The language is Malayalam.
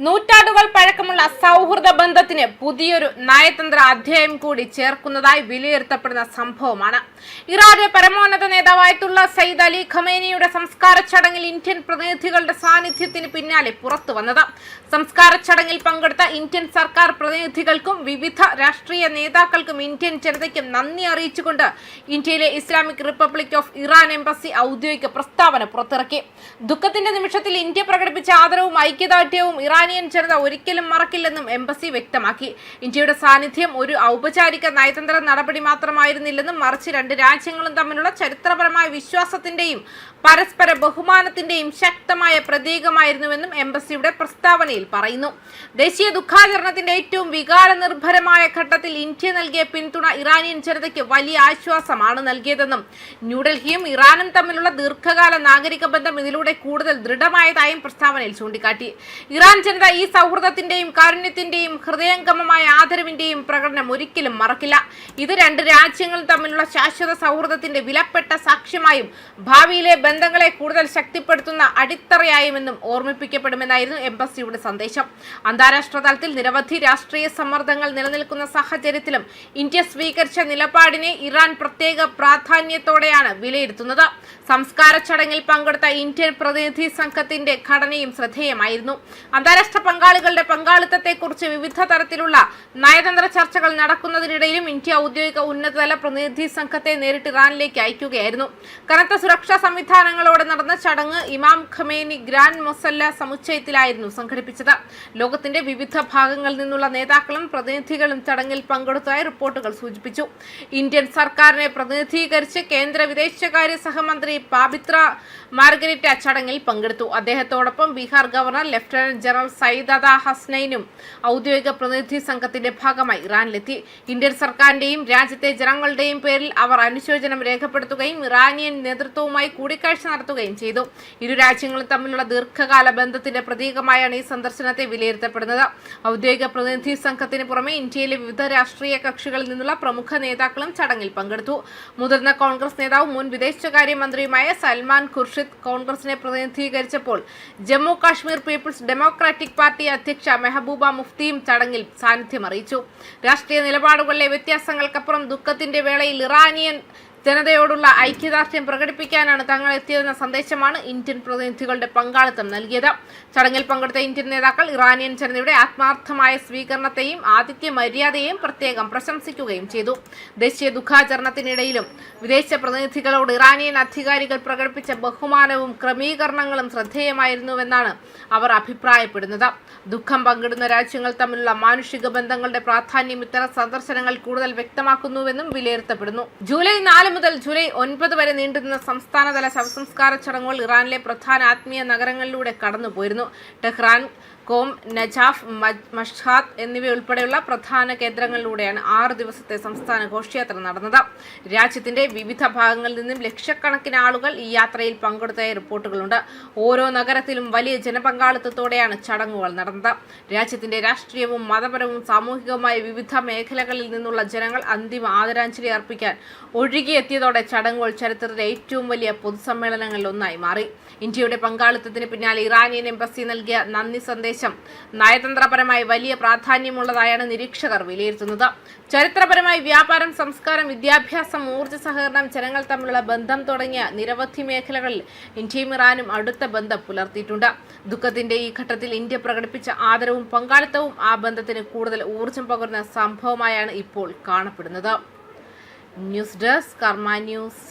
നൂറ്റാണ്ടുകൾ പഴക്കമുള്ള സൗഹൃദ ബന്ധത്തിന് പുതിയൊരു നയതന്ത്ര അധ്യായം കൂടി ചേർക്കുന്നതായി വിലയിരുത്തപ്പെടുന്ന സംഭവമാണ് ഇറാന്റെ പരമോന്നത നേതാവായിട്ടുള്ള സയ്യിദ് അലി ഖമേനിയുടെ സംസ്കാര ചടങ്ങിൽ ഇന്ത്യൻ പ്രതിനിധികളുടെ സാന്നിധ്യത്തിന് പിന്നാലെ പുറത്തു വന്നത്. സംസ്കാര ചടങ്ങിൽ പങ്കെടുത്ത ഇന്ത്യൻ സർക്കാർ പ്രതിനിധികൾക്കും വിവിധ രാഷ്ട്രീയ നേതാക്കൾക്കും ഇന്ത്യൻ ജനതയ്ക്കും നന്ദി അറിയിച്ചുകൊണ്ട് ഇന്ത്യയിലെ Islamic republic of Iran embassy ഔദ്യോഗിക പ്രസ്താവന പുറത്തിറക്കി. ദുഃഖത്തിന്റെ നിമിഷത്തിൽ ഇന്ത്യ പ്രകടിപ്പിച്ച ആദരവും ഐക്യദാർഢ്യവും ഇറാനിയൻ ജനത ഒരിക്കലും മറക്കില്ലെന്നും എംബസി വ്യക്തമാക്കി. ഇന്ത്യയുടെ സാന്നിധ്യം ഒരു ഔപചാരിക നയതന്ത്ര നടപടി മാത്രമായിരുന്നില്ലെന്നും മറിച്ച് രണ്ട് രാജ്യങ്ങളും തമ്മിലുള്ള ചരിത്രപരമായ വിശ്വാസത്തിന്റെയും പരസ്പര ബഹുമാനത്തിന്റെയും ശക്തമായ പ്രതീകമായിരുന്നുവെന്നും എംബസിയുടെ പ്രസ്താവനയിൽ പറയുന്നു. ദേശീയ ദുഃഖാചരണത്തിന്റെ ഏറ്റവും വികാരനിർഭരമായ ഘട്ടത്തിൽ ഇന്ത്യ നൽകിയ പിന്തുണ ഇറാനിയൻ ജനതയ്ക്ക് വലിയ ആശ്വാസമാണ് നൽകിയതെന്നും ന്യൂഡൽഹിയും ഇറാനും തമ്മിലുള്ള ദീർഘകാല നാഗരിക ബന്ധം ഇതിലൂടെ കൂടുതൽ ദൃഢമായതായും പ്രസ്താവനയിൽ ചൂണ്ടിക്കാട്ടി. ഇറാൻ ജനത ഈ സൗഹൃദത്തിന്റെയും കാരുണ്യത്തിന്റെയും ഹൃദയംഗമമായ ആദരവിന്റെയും പ്രകടനം ഒരിക്കലും മറക്കില്ല. ഇത് രണ്ട് രാജ്യങ്ങളും തമ്മിലുള്ള ശാശ്വത സൗഹൃദത്തിന്റെ വിലപ്പെട്ട സാക്ഷ്യമായും ഭാവിയിലെ ബന്ധങ്ങളെ കൂടുതൽ ശക്തിപ്പെടുത്തുന്ന അടിത്തറയായുമെന്നും ഓർമ്മിപ്പിക്കപ്പെടുമെന്നായിരുന്നു എംബസിയുടെ സന്ദേശം. അന്താരാഷ്ട്ര തലത്തിൽ നിരവധി രാഷ്ട്രീയ സമ്മർദ്ദങ്ങൾ നിലനിൽക്കുന്ന സാഹചര്യത്തിലും ഇന്ത്യ സ്വീകരിച്ച നിലപാടിനെ ഇറാൻ പ്രത്യേക പ്രാധാന്യത്തോടെയാണ് വിലയിരുത്തുന്നത്. സംസ്കാര ചടങ്ങിൽ പങ്കെടുത്ത ഇന്ത്യൻ പ്രതിനിധി സംഘത്തിന്റെ ഘടനയും ശ്രദ്ധേയമായിരുന്നു. അന്താരാഷ്ട്ര പങ്കാളികളുടെ പങ്കാളിത്തത്തെക്കുറിച്ച് വിവിധ തരത്തിലുള്ള നയതന്ത്ര ചർച്ചകൾ നടക്കുന്നതിനിടയിലും ഇന്ത്യ ഔദ്യോഗിക ഉന്നതതല പ്രതിനിധി സംഘത്തെ നേരിട്ട് ഇറാനിലേക്ക് അയക്കുകയായിരുന്നു. കനത്ത സുരക്ഷാ സംവിധാനങ്ങളോടെ നടന്ന ചടങ്ങ് ഇമാം ഖമേനി ഗ്രാൻഡ് മൊസല്ല സമുച്ചയത്തിലായിരുന്നു സംഘടിപ്പിച്ചത്. ലോകത്തിന്റെ വിവിധ ഭാഗങ്ങളിൽ നിന്നുള്ള നേതാക്കളും പ്രതിനിധികളും ചടങ്ങിൽ പങ്കെടുത്തതായി റിപ്പോർട്ടുകൾ സൂചിപ്പിച്ചു. ഇന്ത്യൻ സർക്കാരിനെ പ്രതിനിധീകരിച്ച് കേന്ദ്ര വിദേശകാര്യ സഹമന്ത്രി പാബിത്ര മാർഗരിറ്റ ചടങ്ങിൽ പങ്കെടുത്തു. അദ്ദേഹത്തോടൊപ്പം Bihar governor lieutenant general Syed Ata ഹസ്നൈനും ഔദ്യോഗിക പ്രതിനിധി സംഘത്തിന്റെ ഭാഗമായി ഇറാനിലെത്തി. ഇന്ത്യൻ സർക്കാരിന്റെയും രാജ്യത്തെ ജനങ്ങളുടെയും പേരിൽ അവർ അനുശോചനം രേഖപ്പെടുത്തുകയും ഇറാനിയൻ നേതൃത്വവുമായി കൂടിക്കാഴ്ച നടത്തുകയും ചെയ്തു. ഇരു രാജ്യങ്ങളും തമ്മിലുള്ള ദീർഘകാല ബന്ധത്തിന്റെ പ്രതീകമായാണ് ഈ സന്ദർശനത്തെ വിലയിരുത്തപ്പെടുന്നത്. ഔദ്യോഗിക പ്രതിനിധി സംഘത്തിന് പുറമെ ഇന്ത്യയിലെ വിവിധ രാഷ്ട്രീയ കക്ഷികളിൽ നിന്നുള്ള പ്രമുഖ നേതാക്കളും ചടങ്ങിൽ പങ്കെടുത്തു. മുതിർന്ന കോൺഗ്രസ് നേതാവും മുൻ വിദേശകാര്യ മന്ത്രിയുമായ സൽമാൻ ഖുർഷിദ് കോൺഗ്രസിനെ പ്രതിനിധീകരിച്ചപ്പോൾ Jammu Kashmir people's democratic party അധ്യക്ഷ മെഹബൂബ മുഫ്തിയും ചടങ്ങിൽ സാന്നിധ്യം അറിയിച്ചു. രാഷ്ട്രീയ നിലപാടുകളിലെ വ്യത്യാസങ്ങൾക്കപ്പുറം ദുഃഖത്തിന്റെ വേളയിൽ ഇറാനിയൻ ജനതയോടുള്ള ഐക്യദാർഢ്യം പ്രകടിപ്പിക്കാനാണ് തങ്ങൾ എത്തിയതെന്ന സന്ദേശമാണ് ഇന്ത്യൻ പ്രതിനിധികളുടെ പങ്കാളിത്തം നൽകിയത്. ചടങ്ങിൽ പങ്കെടുത്ത ഇന്ത്യൻ നേതാക്കൾ ഇറാനിയൻ ജനതയുടെ ആത്മാർത്ഥമായ സ്വീകരണത്തെയും ആതിഥ്യ മര്യാദയെയും പ്രത്യേകം പ്രശംസിക്കുകയും ചെയ്തു. ദേശീയ ദുഃഖാചരണത്തിനിടയിലും വിദേശ പ്രതിനിധികളോട് ഇറാനിയൻ അധികാരികൾ പ്രകടിപ്പിച്ച ബഹുമാനവും ക്രമീകരണങ്ങളും ശ്രദ്ധേയമായിരുന്നുവെന്നാണ് അവർ അഭിപ്രായപ്പെടുന്നത്. ദുഃഖം പങ്കിടുന്ന രാജ്യങ്ങൾ തമ്മിലുള്ള മാനുഷിക ബന്ധങ്ങളുടെ പ്രാധാന്യം ഇത്തരം സന്ദർശനങ്ങൾ കൂടുതൽ വ്യക്തമാക്കുന്നുവെന്നും വിലയിരുത്തപ്പെടുന്നു. ജൂലൈ 4 മുതൽ ജൂലൈ 9 വരെ നീണ്ടുനിന്ന സംസ്ഥാനതല ശവസംസ്കാര ചടങ്ങുകൾ ഇറാനിലെ പ്രധാന ആത്മീയ നഗരങ്ങളിലൂടെ കടന്നുപോയിരുന്നു. ടെഹ്റാൻ, കോം, നജാഫ്, മഷ്ഹാദ് എന്നിവയുൾപ്പെടെയുള്ള പ്രധാന കേന്ദ്രങ്ങളിലൂടെയാണ് 6 ദിവസത്തെ സംസ്ഥാന ഘോഷയാത്ര നടന്നത്. രാജ്യത്തിന്റെ വിവിധ ഭാഗങ്ങളിൽ നിന്നും ലക്ഷക്കണക്കിന് ആളുകൾ ഈ യാത്രയിൽ പങ്കെടുത്തതായി റിപ്പോർട്ടുകളുണ്ട്. ഓരോ നഗരത്തിലും വലിയ ജനപങ്കാളിത്തത്തോടെയാണ് ചടങ്ങുകൾ നടന്നത്. രാജ്യത്തിന്റെ രാഷ്ട്രീയവും മതപരവും സാമൂഹികവുമായ വിവിധ മേഖലകളിൽ നിന്നുള്ള ജനങ്ങൾ അന്തിമ ആദരാഞ്ജലി അർപ്പിക്കാൻ ഒഴുകിയെത്തിയതോടെ ചടങ്ങുകൾ ചരിത്രത്തിലെ ഏറ്റവും വലിയ പൊതുസമ്മേളനങ്ങളിൽ ഒന്നായി മാറി. ഇന്ത്യയുടെ പങ്കാളിത്തത്തിന് പിന്നാലെ ഇറാനിയൻ എംബസി നൽകിയ നന്ദി സന്ദേശം നയതന്ത്രപരമായി വലിയ പ്രാധാന്യമുള്ളതായാണ് നിരീക്ഷകർ വിലയിരുത്തുന്നത്. ചരിത്രപരമായി വ്യാപാരം, സംസ്കാരം, വിദ്യാഭ്യാസം, ഊർജ്ജ സഹകരണം, ജനങ്ങൾ തമ്മിലുള്ള ബന്ധം തുടങ്ങിയ നിരവധി മേഖലകളിൽ ഇന്ത്യയും ഇറാനും അടുത്ത ബന്ധം പുലർത്തിയിട്ടുണ്ട്. ദുഃഖത്തിന്റെ ഈ ഘട്ടത്തിൽ ഇന്ത്യ പ്രകടിപ്പിച്ച ആദരവും പങ്കാളിത്തവും ആ ബന്ധത്തിന് കൂടുതൽ ഊർജ്ജം പകരുന്ന സംഭവമായാണ് ഇപ്പോൾ കാണപ്പെടുന്നത്. ന്യൂസ് ഡെസ്ക് കർമ്മ ന്യൂസ്.